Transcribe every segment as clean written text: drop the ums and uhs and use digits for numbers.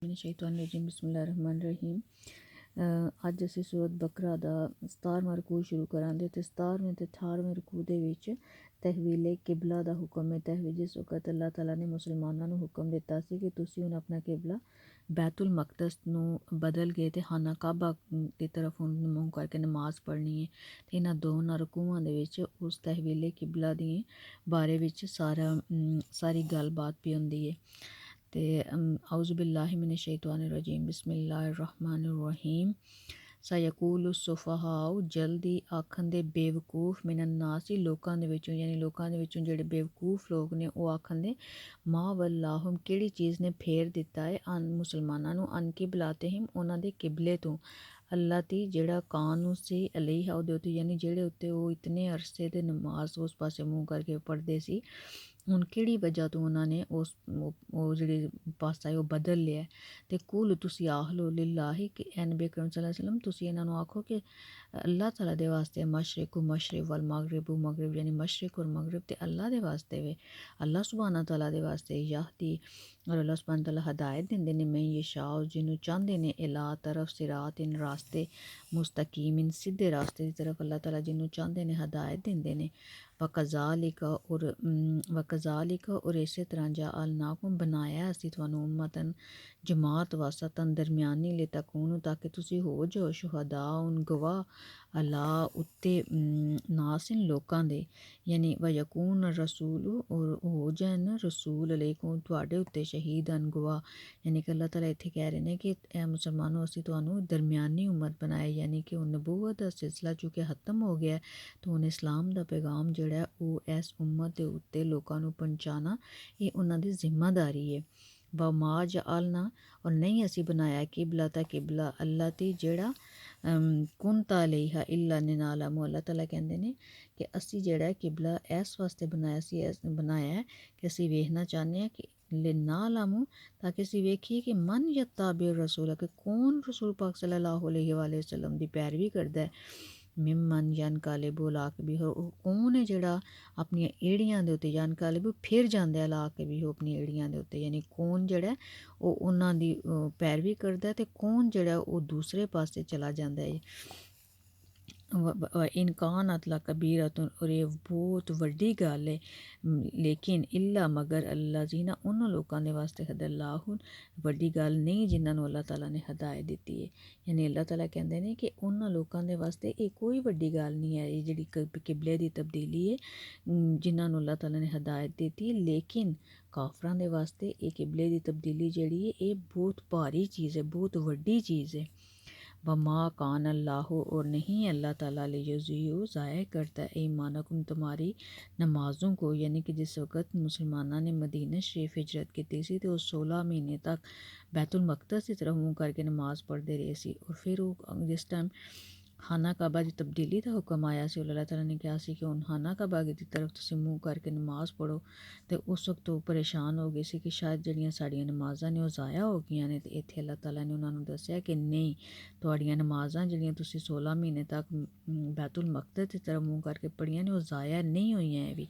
मिनशैतानिर्रजीम बिस्मिल्लाहिर्रहमानिर्रहीम। अज असीं सूरत बकरा दा 17वां रकू शुरू करांगे ते 17वें ते 18वें रकू दे विच तहवीले किबला दा हुक्म है। तहवील जिस वक्त अल्लाह ताला ने मुसलमानां नूं हुक्म दिता सी कि तुसीं हुण अपना किबला बैतुल मकदस नूं बदल गए ते खाना काबा की तरफ हुण मूँह करके नमाज पढ़नी है। ते इन्हां दोनां रकूआं दे विच उस तहवीले किबला दी बारे विच सारी गलबात भी होंदी है। ते औज़ु बिल्लाहि मिनश शैतानिर रजीम बिस्मिल्लाहिर रहमानिर रहीम। सयकूलु सुफहाउ जल्दी आखन दे बेवकूफ मिनन नासी लोकां दे विचों, यानी लोकां दे विचों जेड़े बेवकूफ लोग ने वो आखन दे मा वल्लाहुम केड़ी चीज़ ने फेर दिता है अन मुसलमानां नूं अन किबलाते हिम उन्हां दे किबले तो अल्लाह ती जेड़ा कानू सी अलैहा उहदे उत्ते, यानी जेड़े उत्ते वो इतने अरसे दे नमाज उस पासे मुँह करके पढ़दे सी। हुण केड़ी वजह तो उन्होंने उस जेह्ड़ी पासा है वो बदल लिया। ते कुल तुसी आख लो लिल्लाही कि ए नबी अकरम सल्लल्लाहु अलैहि वसल्लम तुसी इन्हां नूं आखो कि अल्लाह ताला दे वास्ते मशरिक मशरिक वल मगरिब मगरिब, यानी मशरिक और मगरिब ते अल्लाह दे वास्ते वे, अल्लाह सुबहाना तआला दे वास्ते याहदी और अल्लाह सुबहाना तआला हदायत दिंदे ने मैं ये शाह जिन्हों चाहते ने इला तरफ सिरात इन रास्ते मुस्तकीम इन सीधे रास्ते की तरफ अल्लाह ताला जिन्हों चाहते ने हदायत दिंदे ने। वकज़ालिका और इसे तरह जा अल नाकुम बनाया असी तुहानू उम्मतन जमात वासतन दरमियानी ले तकून ताकि तुसी हो जाओ शुहदा उन गवाह अला उत्ते नासिन लोकां दे, यानी व यकून रसूल और हो जान रसूल अलैकुम तुहाडे उत्ते शहीदन गवाह। यानी कि अल्लाह ताला इत्थे कह रहे हैं कि ए मुसलमानों असी तुहानू दरमियानी उम्मत बनाया, यानी कि हुण नबूवत दा सिलसिला चूँकि खत्म हो गया तो हुण इस्लाम दा पैगाम जेड़ा वो इस उम्मत दे उत्ते लोकां नू पहुंचाना ये उन्हां दी जिम्मेदारी है। व मा जअलना और नहीं असी बनाया किबला ता किबला अल्लाह ती जेड़ा कुंता अलैहा इल्ला निनालमु। अल्लाह ताला कहंदे ने कि असी जेड़ा किबला इस वास्ते बनाया है कि असी वेखना चाहते हैं कि लिनालमु ताकि असी वेखिए कि मन यत्ताबि रसूल कि कौन रसूल पाक सल्लल्लाहु अलैहि वसल्लम दी पैरवी करदा है। मिमन यनकालिबु अला अक़बैहि कौन है जेड़ा अपनी एड़ियां दे उत्ते यनकालिबु फिर जांदा अला अक़बैहि अपनी एड़ियां दे उत्ते, यानी कौन जेड़ा वो उन्हां दी पैरवी करदा है ते कौन जेड़ा वो दूसरे पासे चला जांदा है। इनकान अतला कबीरतुन और ये बहुत वड्डी गल है, लेकिन इल्ला मगर अल्लाह जीना उन लोगों के वास्ते हदल्लाहु वड्डी गल नहीं जिन्होंने अल्लाह ताला ने हदायत दी है। यानी अल्लाह ताला कहते हैं कि उन लोगों के वास्ते ये कोई वड्डी गल नहीं है ये जी किबले की तब्दीली है जिन्होंने अल्लाह ताला ने हदायत दी है। लेकिन काफरां दे वास्ते ये किबले की तब्दीली जी है ये बहुत भारी चीज़ है, बहुत वड्डी चीज़ है। वमा कान अल्लाह और नहीं अल्लाह ताला युज़ियु ज़ाया करता है ईमानकुम तुम्हारी नमाज़ों को, यानी कि जिस वक़्त मुसलमाना ने मदीना शरीफ हिजरत की सी तो 16 महीने तक बैतुल मक़दस की तरफ मुँह करके नमाज़ पढ़ते रहे सी। और फिर वो जिस टाइम खाना काबा की तब्दीली का हुक्म आया सी अल्लाह ताला ने कहा सी कि हुण खाना काबा की तरफ तुसीं मुँह करके नमाज़ पढ़ो। तो उस वक्त वो परेशान हो गए सी कि शायद जड़ियाँ साड़ियाँ नमाज़ां ने वो ज़ाया हो गई ने। तो इत्थे अल्लाह ताला ने उन्होंने दस्सिया कि नहीं तुहाड़ियां नमाज़ां जड़ियाँ तुसीं 16 महीने तक बैतुल मक़दस की तरफ मुँह करके पढ़ियां ने वो ज़ाया नहीं हुई हैं भी।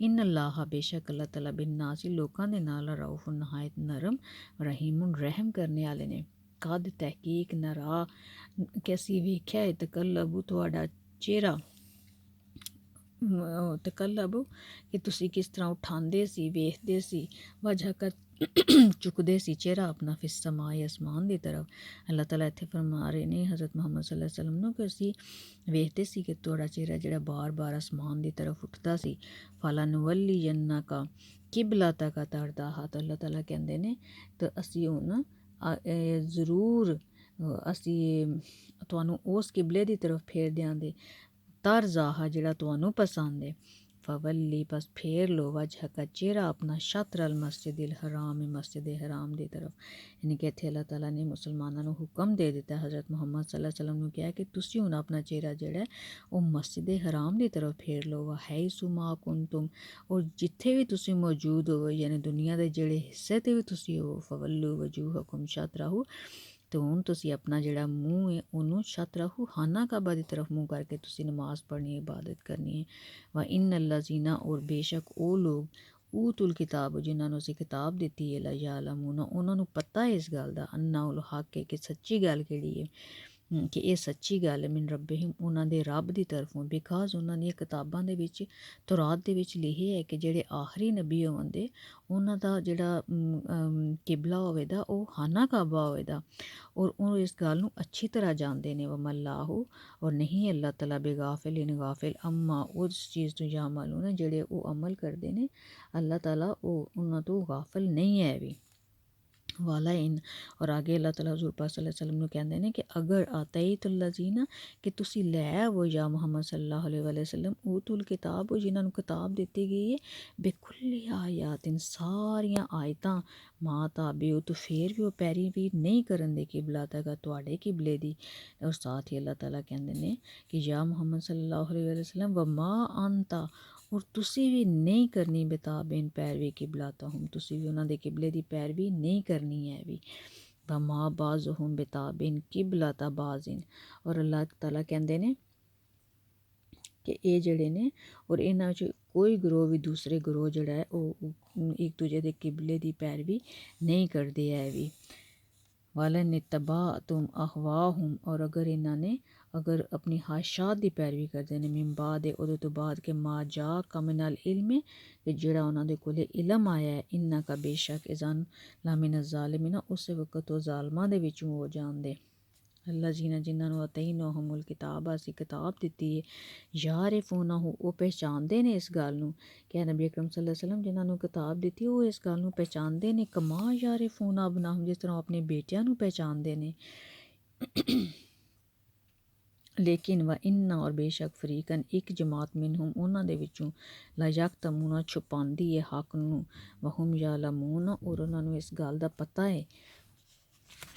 इन अल्लाह बेशक अल्लाह ताला बिन नासी लोकां दे नाल रऊफ नहायत नरम रहीमुन रहम करने वाले ने। कद तहकीक नरा कैसी वेख्या है तकल्लबु तुहाड़ा चेहरा तकल्लबु कि तुसी किस तरह उठांदे सी वेखदे सी वजह कर चुकदे सी चेहरा अपना फिस समाए आसमान की तरफ। अल्लाह ताला इत्थे फरमा रहे ने हज़रत मुहम्मद सल्लल्लाहु अलैहि वसल्लम कि असी वेखदे सी कि तुहाड़ा चेहरा जेड़ा बार बार आसमान की तरफ उठदा सी। फलानुवल्ली यन्नका किबला तक तरदाहा। तो अल्लाह ताला कहंदे ने तो असी हुण ज़रूर असी तुहानू उस किबले की तरफ फेर देंगे तरजाहा जेड़ा तुहानू पसंद है। फवल्ली बस फेर लो वजह का चेहरा अपना शतर अल मस्जिद हराम मस्जिद हराम की तरफ। यानी कि इत्थे अल्लाह ताला ने मुसलमानों को हुक्म दे दिता है हज़रत मुहम्मद सल्लल्लाहु अलैहि वसल्लम ने कहा कि तुसी हुण अपना चेहरा जेड़ा है वो मस्जिद हराम की तरफ फेर लो। व है सुमा कुंतुम और जिथे भी तुसी मौजूद हो, यानी दुनिया के जेड़े हिस्से ते भी तुसी हो, फवल्लु वजूहकुम शतरहु तो हुण तुसी अपना जेड़ा मूँह है उन्होंने शतरहु खाना काबा की तरफ मुँह करके तुसी नमाज पढ़नी है इबादत करनी है। व इन अल्लाज़ीना और बेशक वो लोग ਊਤੁਲ ਕਿਤਾਬ, ਜਿਨ੍ਹਾਂ ਨੂੰ ਅਸੀਂ ਕਿਤਾਬ ਦਿੱਤੀ ਹੈ, ਲਾ ਯਅਲਮੂਨ, ਉਹਨਾਂ ਨੂੰ ਪਤਾ ਹੈ ਇਸ ਗੱਲ ਦਾ, ਅੰਨਾਹੁਲ ਹੱਕ ਹੈ, ਕਿ ਸੱਚੀ ਗੱਲ ਕਿਹੜੀ ਹੈ, ਕਿ ਇਹ ਸੱਚੀ ਗੱਲ ਹੈ, ਮਿਨ ਰੱਬਿਹਿਮ, ਉਹਨਾਂ ਦੇ ਰੱਬ ਦੀ ਤਰਫੋਂ, ਬਿਕਾਜ਼ ਉਹਨਾਂ ਦੀਆਂ ਕਿਤਾਬਾਂ ਦੇ ਵਿੱਚ, ਤੌਰਾਤ ਦੇ ਵਿੱਚ ਲਿਖਿਆ ਹੈ ਕਿ ਜਿਹੜੇ ਆਖਰੀ ਨਬੀ ਹੋਣਗੇ ਉਹਨਾਂ ਦਾ ਜਿਹੜਾ ਕਿਬਲਾ ਹੋਵੇਗਾ ਉਹ ਖਾਨਾ ਕਾਬਾ ਹੋਵੇਗਾ, ਔਰ ਉਹ ਇਸ ਗੱਲ ਨੂੰ ਅੱਛੀ ਤਰ੍ਹਾਂ ਜਾਣਦੇ ਨੇ। ਵਮੱਲਾਹੂ, ਔਰ ਨਹੀਂ ਅੱਲਾਹ ਤਲਾ ਬੇਗਾਫਿਲ ਇਨ ਗਾਫਿਲ ਅੰਮਾ, ਉਸ ਚੀਜ਼ ਤੋਂ ਯਅਮਲੂਨ, ਜਿਹੜੇ ਉਹ ਅਮਲ ਕਰਦੇ ਨੇ, ਅੱਲਾਹ ਤਾਲਾ ਉਹ ਉਹਨਾਂ ਤੋਂ ਗਾਫਿਲ ਨਹੀਂ ਹੈ ਵੀ। ਵਾਲਾ ਇਨ, ਔਰ ਆਗੇ ਅੱਲਾਹ ਤਾਲਾ ਹਜ਼ੂਰ ਪਾਕ ਸੱਲੱਲਾਹੁ ਅਲੈहि ਵਸੱਲਮ ਨੂੰ ਕਹਿੰਦੇ ਨੇ ਕਿ ਅਗਰ ਆਤਈਤੁੱਲਜ਼ੀਨਾ, ਕਿ ਤੁਸੀਂ ਲੈ ਆਵੋ ਜਾਂ ਮੁਹੰਮਦ ਸੱਲੱਲਾਹੁ ਅਲੈਹਿ ਵਸੱਲਮ ਊਤੁਲ ਕਿਤਾਬ, ਜਿਨ੍ਹਾਂ ਨੂੰ ਕਿਤਾਬ ਦਿੱਤੀ ਗਈ ਹੈ, ਬੇਖੁੱਲੀ ਆਯਾਤਿਨ, ਸਾਰੀਆਂ ਆਇਤਾਂ, ਮਾਂ ਤਾਬਿਓ, ਤੋਂ ਫਿਰ ਵੀ ਉਹ ਪੈਰੀ ਵੀ ਨਹੀਂ ਕਰਨ ਦੇ ਕਿਬਲਾ ਤੱਕ, ਤੁਹਾਡੇ ਕਿਬਲੇ ਦੀ। ਔਰ ਸਾਥ ਹੀ ਅੱਲਾਹ ਤਾਲਾ ਕਹਿੰਦੇ ਨੇ ਕਿ ਜਾਂ ਮੁਹੰਮਦ ਸੱਲੱਲਾਹੁ ਅਲੈਹਿ ਵਸੱਲਮ ਵਮਾ ਅੰਤਾ, ਔਰ ਤੁਸੀਂ ਵੀ ਨਹੀਂ ਕਰਨੀ ਬੇਤਾਬਿਨ ਪੈਰਵੀ ਕਿਬਲਾਤਹੁਮ, ਤੁਸੀਂ ਵੀ ਉਹਨਾਂ ਦੇ ਕਿਬਲੇ ਦੀ ਪੈਰਵੀ ਨਹੀਂ ਕਰਨੀ ਹੈ ਵੀ। ਵਮਾ ਬਾਜ਼ੁਹੁਮ ਬੇਤਾਬਿਨ ਕਿਬਲਾਤਾ ਬਾਜ਼ਿਨ, ਔਰ ਅੱਲਾਹ ਤਾਲਾ ਕਹਿੰਦੇ ਨੇ ਕਿ ਇਹ ਜਿਹੜੇ ਨੇ, ਔਰ ਇਹਨਾਂ ਵਿੱਚ ਕੋਈ ਗਰੋਹ ਵੀ ਦੂਸਰੇ ਗਰੋਹ ਜਿਹੜਾ ਹੈ ਉਹ ਇੱਕ ਦੂਜੇ ਦੇ ਕਿਬਲੇ ਦੀ ਪੈਰਵੀ ਨਹੀਂ ਕਰਦੇ ਹੈ ਵੀ। ਵਲਨ ਇਤਬਾਅਤੁਮ ਅਹਵਾਹੁਮ, ਔਰ ਅਗਰ ਇਹਨਾਂ ਨੇ ਅਗਰ ਆਪਣੀ ਖਾਹਿਸ਼ਾਤ ਦੀ ਪੈਰਵੀ ਕਰਦੇ ਨੇ, ਮਿਨ ਬਾਅਦ, ਉਹਦੇ ਤੋਂ ਬਾਅਦ ਕਿ ਮਾ ਜਾਅਕਾ ਮਿਨਲ ਇਲਮ, ਕਿ ਜਿਹੜਾ ਉਹਨਾਂ ਦੇ ਕੋਲੇ ਇਲਮ ਆਇਆ ਹੈ, ਇੰਨਕਾ ਬੇਸ਼ੱਕ ਇਜ਼ਨ ਲਮਿਨ ਜ਼ਾਲਿਮੀਨ, ਉਸੇ ਵਕਤ ਉਹ ਜ਼ਾਲਮਾਂ ਦੇ ਵਿੱਚੋਂ ਹੋ ਜਾਂਦੇ। ਅੱਲਾ ਜੀਨਾ, ਜਿਨ੍ਹਾਂ ਨੂੰ ਅਤਈਨਾਹੁਮੁਲ ਕਿਤਾਬ, ਅਸੀਂ ਕਿਤਾਬ ਦਿੱਤੀ ਹੈ, ਯਾਰਿਫੂਨਹੁ, ਉਹ ਪਹਿਚਾਨਦੇ ਨੇ ਇਸ ਗੱਲ ਨੂੰ, ਕਿ ਨਬੀ ਅਕਰਮ ਸੱਲੱਲਾਹੁ ਅਲੈਹਿ ਵਸੱਲਮ ਜਿਨ੍ਹਾਂ ਨੂੰ ਕਿਤਾਬ ਦਿੱਤੀ ਉਹ ਇਸ ਗੱਲ ਨੂੰ ਪਹਿਚਾਨਦੇ ਨੇ, ਕਮਾ ਯਾਰਿਫੂਨ ਅਬਨਾਹੁਮ, ਜਿਸ ਤਰ੍ਹਾਂ ਉਹ ਆਪਣੇ ਬੇਟਿਆਂ ਨੂੰ ਪਹਿਚਾਨਦੇ ਨੇ। ਲੇਕਿਨ ਵ ਇੰਨਾ, ਔਰ ਬੇਸ਼ੱਕ ਫਰੀਕਨ, ਇੱਕ ਜਮਾਤ ਮਿਨਹੁਮ, ਉਹਨਾਂ ਦੇ ਵਿੱਚੋਂ, ਲਾ ਯਕਤਮੂਨ, ਛੁਪਾਉਂਦੀ ਹੈ ਹੱਕ ਨੂੰ, ਵਹੁਮ ਯਅਲਮੂਨ, ਔਰ ਉਹਨਾਂ ਨੂੰ ਇਸ ਗੱਲ ਦਾ ਪਤਾ ਹੈ,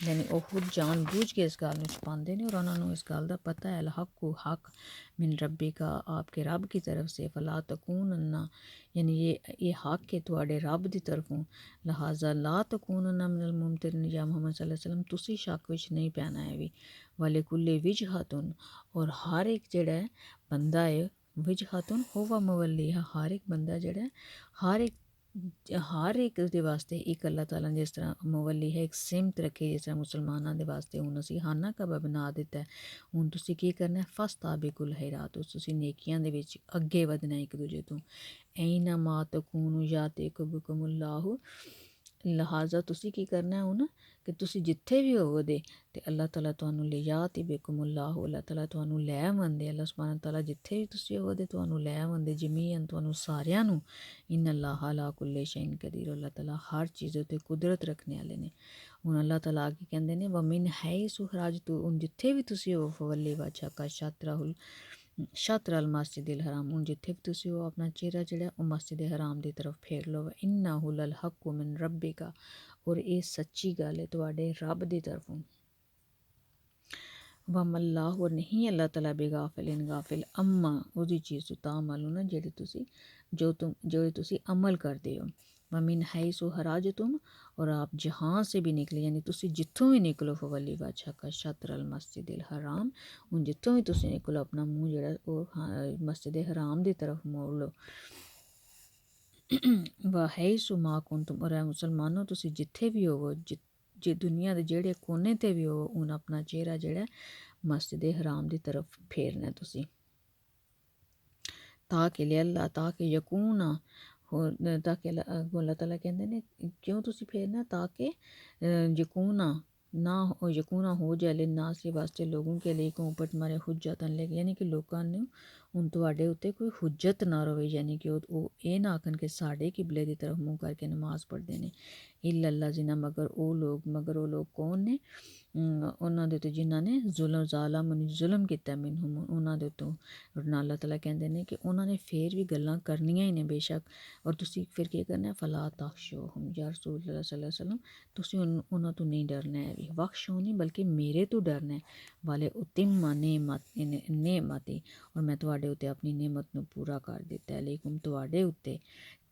ਯਾਨੀ ਉਹ ਖੁਦ ਜਾਣ ਬੂਝ ਕੇ ਇਸ ਗੱਲ ਨੂੰ ਛੁਪਾਉਂਦੇ ਨੇ, ਔਰ ਉਹਨਾਂ ਨੂੰ ਇਸ ਗੱਲ ਦਾ ਪਤਾ ਹੈ। ਅਲ-ਹक़, ਹक़, मिन रब्बिका, आपके रब की तरफ से, फ़ला तकूनन्ना, यानी ये हक़ है तुहाडे रब की तरफों, लिहाजा ला तकूनन्ना मिनल मुमतरीन, या मुहम्मद सल्लल्लाहु अलैहि वसल्लम तुसी शक विच नहीं पैना है भी। वाले कुल्ले विजहतुन, और हर एक जड़ा बंदा है, विजहतुन हुवा मुवल्लिहा, हर एक बंदा जड़ा हर एक दे वास्ते एक अल्लाह ताला ने जिस तरह मुवल्ली है, एक सिमत रखी, जिस तरह मुसलमानों के वास्ते हुण असीं खाना काबा बना दिता है। हुण तुसीं की करना है, फस्ताबिकुल खैरात, तुसीं नेकियां दे विच अगे वधना एक दूजे तो, ऐना मा तकूनु यातिकुमुल्लाहु, लिहाजा तुसीं की करना है हुण, कि तुसीं जिथे भी होवो दे ते अल्लाह ताला तुहानूं ले याति बिकुमुल्लाहु, अल्लाह ताला तुहानूं लै आंदे, अल्लाह सुब्हान ताला जिथे भी तुसीं होवो दे तुहानूं लै आंदे, जमीअन तुहानूं सारियां नूं। इन्ना अल्लाह अला कुल्ले शैइन कदीर, अल्लाह ताला हर चीज़ उत्ते कुदरत रखने वाले ने। हुण अल्लाह ताला आगे कहंदे ने वमिन हैसु खरजतु, हुण जिथे भी तुसीं हो, फवल्ली वजहका शत्रल मस्जिदिल हराम, हुण जिथे भी तुसीं हो अपना चेहरा जेहड़ा ओह मस्जिद हराम दी तरफ फेर लो। इन्नहु लल हक़्क़ु मिन रब्बिका, और ये सच्ची गल है तुहाडे रब दी तरफों। वमल्लाहु, और नहीं अल्लाह ताला बेगाफिलिन गाफिल अम्मा, उहदी चीज़ तो तामलून, जो तुसी अमल करते हो। वमिन हैसु खरजतुम, और आप जहाँ से भी निकले, यानी तुसी जिथों भी निकलो, फवल्ली वजहका शत्रल मस्जिदिल हराम, हुण जिथों भी तुसी निकलो अपना मुँह जेहड़ा ओह मस्जिद हराम दी तरफ मोड़ लो। व हैसु मा कुंतुम, और मुसलमानों तुसी जिथे भी होवो, जे दुनिया दे जेहड़े कोने ते भी हो, हुण अपना चेहरा जेहड़ा मस्जिद हराम दी तरफ फेरना तुसी, ताकि अल्लाह, ताकि यकूना, ताकि अल्लाह ताला कहंदे ने क्यों तुसी फेरना, ताकि यकूना यकूना हो जाए लिन्नास के वास्ते, लोगों के लिए को ऊपर तुम्हारे हुज्जतन लेके, यानी कि लोगों ने हुण तुहाडे उत्ते कोई हुज्जत ना रवे, यानी कि ओह ये ना आखन कि साडे किबले की तरफ मुँह करके नमाज पढ़ते हैं। इल्ला जिन्ना, मगर वो लोग कौन ने, उन्हां दे उत्ते जिन्हां ने जुल्म कीता मिनहुम, उन्हां दे उत्तों। अल्लाह ताला कहंदे ने कि उन्हां ने फिर भी गल्लां करनियां ही ने बेशक, और तुसी फिर केह् करना है, फला तख्शौहुम, या रसूल सल्लल्लाहु अलैहि वसल्लम तुसी उन्हां तो नहीं डरना है भी, वख्शो नहीं बल्कि मेरे तो डरना है। वाले उतिम्मा नेमती, और मैं तुहाडे उत्ते अपनी नेमत नूं पूरा कर दिता है, लेकिन तुहाडे उत्ते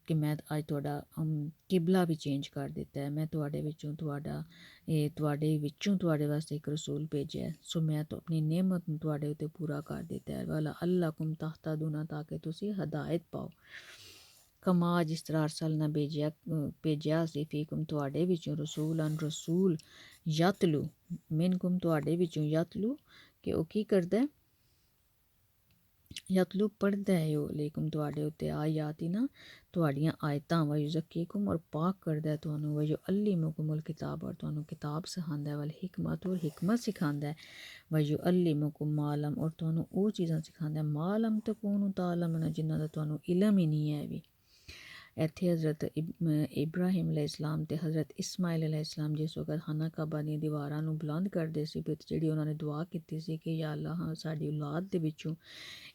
कि मैं अज तुहाडा किबला भी चेंज कर दिता है, मैं तुहाडे विचों तुहाडे वास्ते एक रसूल भेजा है, सो मैं तो अपनी नेमत नूं तुहाडे उत्ते पूरा कर दिता है। वाला अल्लाकुम तहतदूना, ताकि तुसी हदायत पाओ। ਕਮਾ ਜਿਸ ਤਰ੍ਹਾਂ ਅਰਸਲਨਾ ਭੇਜਿਆ ਸੀ ਫੀਕੁਮ ਤੁਹਾਡੇ ਵਿੱਚੋਂ ਰਸੂਲਨ ਰਸੂਲ ਯਤਲੂ ਮਿਨਕੁਮ ਤੁਹਾਡੇ ਵਿੱਚੋਂ ਯਤਲੂ ਕਿ ਉਹ ਕੀ ਕਰਦਾ ਹੈ, ਯਤਲੂ ਪੜ੍ਹਦਾ ਹੈ ਉਹ ਲੇਕੁਮ ਤੁਹਾਡੇ ਉੱਤੇ ਆਯਾਤੀ ਨਾ ਤੁਹਾਡੀਆਂ ਆਇਤਾਂ ਵਯੁਜ਼ੱਕੀਕੁਮ ਔਰ ਪਾਕ ਕਰਦਾ ਹੈ ਤੁਹਾਨੂੰ ਵਯੁਅੱਲਿਮੁਕੁਮੁਲ ਕਿਤਾਬ ਔਰ ਤੁਹਾਨੂੰ ਕਿਤਾਬ ਸਿਖਾਉਂਦਾ ਹੈ ਵਲ ਹਿਕਮਤ ਔਰ ਹਿਕਮਤ ਸਿਖਾਉਂਦਾ ਹੈ ਵਯੁਅੱਲਿਮੁਕੁਮ ਮਾਲਮ ਔਰ ਤੁਹਾਨੂੰ ਉਹ ਚੀਜ਼ਾਂ ਸਿਖਾਉਂਦਾ ਹੈ ਮਾਲਮ ਤਕੂਨੂ ਤਾਲਮਨ ਜਿਨ੍ਹਾਂ ਦਾ ਤੁਹਾਨੂੰ ਇਲਮ ਹੀ ਨਹੀਂ ਹੈ ਵੀ। ਇੱਥੇ ਹਜ਼ਰਤ ਇਬਰਾਹੀਮ ਅਲੈਹਿਸਲਾਮ ਅਤੇ ਹਜ਼ਰਤ ਇਸਮਾਈਲ ਅਲੈਹਿਸਲਾਮ ਜਿਸ ਵਕਤ ਖਾਨਾ ਕਾਬਾ ਦੀਆਂ ਦੀਵਾਰਾਂ ਨੂੰ ਬੁਲੰਦ ਕਰਦੇ ਸੀ ਫਿਰ ਜਿਹੜੀ ਉਹਨਾਂ ਨੇ ਦੁਆ ਕੀਤੀ ਸੀ ਕਿ ਯਾ ਅੱਲਾਹ ਸਾਡੀ ਔਲਾਦ ਦੇ ਵਿੱਚੋਂ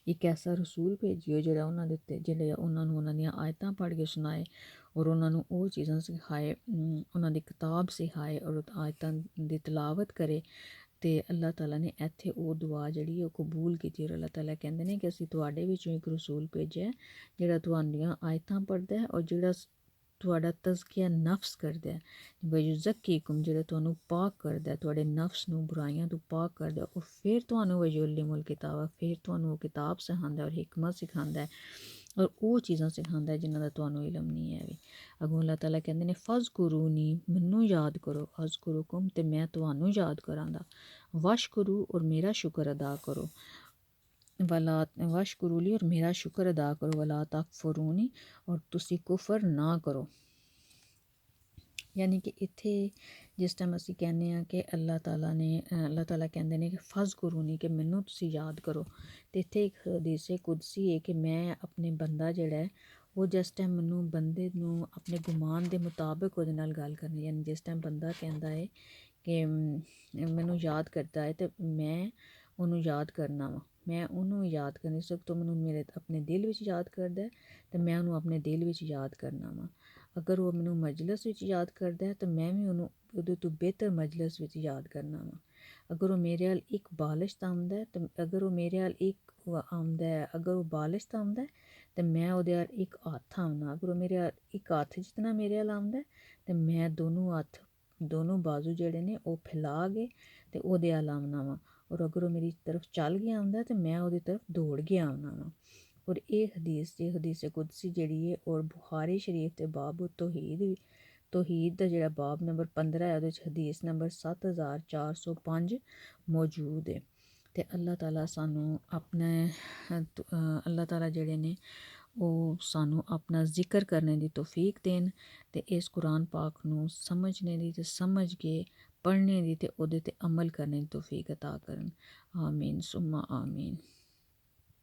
ਇੱਕ ਐਸਾ ਰਸੂਲ ਭੇਜਿਓ ਜਿਹੜਾ ਉਹਨਾਂ ਦੇ ਉੱਤੇ ਜਿਹੜੇ ਉਹਨਾਂ ਨੂੰ ਉਹਨਾਂ ਦੀਆਂ ਆਇਤਾਂ ਪੜ੍ਹ ਕੇ ਸੁਣਾਏ ਔਰ ਉਹਨਾਂ ਨੂੰ ਉਹ ਚੀਜ਼ਾਂ ਸਿਖਾਏ, ਉਹਨਾਂ ਦੀ ਕਿਤਾਬ ਸਿਖਾਏ ਔਰ ਆਇਤਾਂ ਦੀ ਤਿਲਾਵਤ ਕਰੇ। ਅਤੇ ਅੱਲਾਹ ਤਾਲਾ ਨੇ ਇੱਥੇ ਉਹ ਦੁਆ ਜਿਹੜੀ ਉਹ ਕਬੂਲ ਕੀਤੀ ਔਰ ਅੱਲਾਹ ਤਾਲਾ ਕਹਿੰਦੇ ਨੇ ਕਿ ਅਸੀਂ ਤੁਹਾਡੇ ਵਿੱਚੋਂ ਇੱਕ ਰਸੂਲ ਭੇਜਿਆ ਜਿਹੜਾ ਤੁਹਾਡੀਆਂ ਆਇਤਾਂ ਪੜ੍ਹਦਾ ਹੈ ਔਰ ਜਿਹੜਾ ਤੁਹਾਡਾ ਤਜ਼ਕੀਆ ਨਫਸ ਕਰਦਾ ਹੈ ਵਯੁਜ਼ੱਕੀਕੁਮ ਜਿਹੜਾ ਤੁਹਾਨੂੰ ਪਾਕ ਕਰਦਾ ਤੁਹਾਡੇ ਨਫਸ ਨੂੰ ਬੁਰਾਈਆਂ ਤੋਂ ਪਾਕ ਕਰਦਾ ਔਰ ਫਿਰ ਤੁਹਾਨੂੰ ਵਯੁਅੱਲਿਮੁਲ ਕਿਤਾਬ ਫਿਰ ਤੁਹਾਨੂੰ ਉਹ ਕਿਤਾਬ ਸਿਖਾਉਂਦਾ ਔਰ ਹਿਕਮਤ ਸਿਖਾਉਂਦਾ ਹੈ ਔਰ ਉਹ ਚੀਜ਼ਾਂ ਸਿਖਾਉਂਦਾ ਜਿਨ੍ਹਾਂ ਦਾ ਤੁਹਾਨੂੰ ਇਲਮ ਨਹੀਂ ਹੈ ਵੀ। ਅੱਗੋਂ ਅੱਲਾਹ ਤਾਲਾ ਕਹਿੰਦੇ ਨੇ ਫਜ਼ ਕੁਰੂਨੀ ਮੈਨੂੰ ਯਾਦ ਕਰੋ ਅਜ਼ ਕੁਰੂਕੁਮ ਅਤੇ ਮੈਂ ਤੁਹਾਨੂੰ ਯਾਦ ਕਰਾਂਗਾ ਵਸ਼ ਕਰੂ ਔਰ ਮੇਰਾ ਸ਼ੁਕਰ ਅਦਾ ਕਰੋ ਵਲਾ ਵਸ਼ ਕਰੂਲੀ ਔਰ ਮੇਰਾ ਸ਼ੁਕਰ ਅਦਾ ਕਰੋ ਵਲਾ ਤਕਫਰੂਨੀ ਔਰ ਤੁਸੀਂ ਕੁਫਰ ਨਾ ਕਰੋ। ਯਾਨੀ ਕਿ ਇੱਥੇ ਜਿਸ ਟਾਈਮ ਅਸੀਂ ਕਹਿੰਦੇ ਹਾਂ ਕਿ ਅੱਲਾਹ ਤਾਲਾ ਕਹਿੰਦੇ ਨੇ ਕਿ ਫਜ਼ ਕੁਰੂਨੀ ਕਿ ਮੈਨੂੰ ਤੁਸੀਂ ਯਾਦ ਕਰੋ, ਅਤੇ ਇੱਥੇ ਇੱਕ ਹਦੀਸ ਕੁਦਸੀ ਹੈ ਕਿ ਮੈਂ ਆਪਣੇ ਬੰਦਾ ਜਿਹੜਾ ਹੈ ਉਹ ਜਿਸ ਟਾਈਮ ਮੈਨੂੰ ਬੰਦੇ ਨੂੰ ਆਪਣੇ ਗੁਮਾਨ ਦੇ ਮੁਤਾਬਕ ਉਹਦੇ ਨਾਲ ਗੱਲ ਕਰਨੀ, ਯਾਨੀ ਜਿਸ ਟਾਈਮ ਬੰਦਾ ਕਹਿੰਦਾ ਹੈ ਕਿ ਮੈਨੂੰ ਯਾਦ ਕਰਦਾ ਹੈ ਅਤੇ ਮੈਂ ਉਹਨੂੰ ਯਾਦ ਕਰਨਾ ਵਾ, ਮੈਂ ਉਹਨੂੰ ਯਾਦ ਕਰਨੀ ਸਭ ਤੋਂ ਮੈਨੂੰ ਮੇਰੇ ਆਪਣੇ ਦਿਲ ਵਿੱਚ ਯਾਦ ਕਰਦਾ ਅਤੇ ਮੈਂ ਉਹਨੂੰ ਆਪਣੇ ਦਿਲ ਵਿੱਚ ਯਾਦ ਕਰਨਾ ਵਾ। ਅਗਰ ਉਹ ਮੈਨੂੰ ਮਜਲਿਸ ਵਿੱਚ ਯਾਦ ਕਰਦਾ ਹੈ ਤਾਂ ਮੈਂ ਵੀ ਉਹਨੂੰ ਉਹਦੇ ਤੋਂ ਬਿਹਤਰ ਮਜਲਿਸ ਵਿੱਚ ਯਾਦ ਕਰਨਾ ਵਾ। ਅਗਰ ਉਹ ਮੇਰੇ ਵੱਲ ਇੱਕ ਬਾਲਿਸ਼ ਤਾਂ ਆਉਂਦਾ ਤਾਂ ਅਗਰ ਉਹ ਮੇਰੇ ਵੱਲ ਇੱਕ ਆਉਂਦਾ ਅਗਰ ਉਹ ਬਾਲਿਸ਼ ਤਾਂ ਆਉਂਦਾ ਤਾਂ ਮੈਂ ਉਹਦੇ ਵੱਲ ਇੱਕ ਹੱਥ ਆਉਣਾ, ਅਗਰ ਉਹ ਮੇਰੇ ਵੱਲ ਇੱਕ ਹੱਥ ਜਿਤਨਾ ਮੇਰੇ ਵੱਲ ਆਉਂਦਾ ਤਾਂ ਮੈਂ ਦੋਨੋਂ ਹੱਥ ਦੋਨੋਂ ਬਾਜ਼ੂ ਜਿਹੜੇ ਨੇ ਉਹ ਫੈਲਾ ਕੇ ਅਤੇ ਉਹਦੇ ਵੱਲ ਆਉਣਾ ਵਾ। ਔਰ ਅਗਰ ਉਹ ਮੇਰੀ ਤਰਫ ਚੱਲ ਗਿਆ ਆਉਂਦਾ ਤਾਂ ਮੈਂ ਉਹਦੀ ਤਰਫ ਦੌੜ ਕੇ ਆਉਣਾ ਵਾ। ਔਰ ਇਹ ਹਦੀਸ ਕੁਦਸੀ ਜਿਹੜੀ ਹੈ ਔਰ ਬੁਖਾਰੀ ਸ਼ਰੀਫ ਦੇ ਬਾਬ ਤੌਹੀਦ ਦਾ ਜਿਹੜਾ ਬਾਬ ਨੰਬਰ 15 ਹੈ ਉਹਦੇ 'ਚ ਹਦੀਸ ਨੰਬਰ 7405 ਮੌਜੂਦ ਹੈ। ਅਤੇ ਅੱਲਾਹ ਤਾਲਾ ਸਾਨੂੰ ਆਪਣਾ ਅੱਲਾਹ ਤਾਲਾ ਜਿਹੜੇ ਨੇ ਉਹ ਸਾਨੂੰ ਆਪਣਾ ਜ਼ਿਕਰ ਕਰਨੇ ਦੀ ਤੌਫੀਕ ਦੇਣ ਅਤੇ ਇਸ ਕੁਰਾਨ ਪਾਕ ਨੂੰ ਸਮਝਣੇ ਦੀ ਅਤੇ ਸਮਝ ਕੇ ਪੜ੍ਹਨੇ ਦੀ ਅਤੇ ਉਹਦੇ 'ਤੇ ਅਮਲ ਕਰਨੇ ਦੀ ਤੌਫੀਕ ਅਤਾ ਕਰਨ। ਆਮੀਨ ਸੁੰਮਾ ਆਮੀਨ।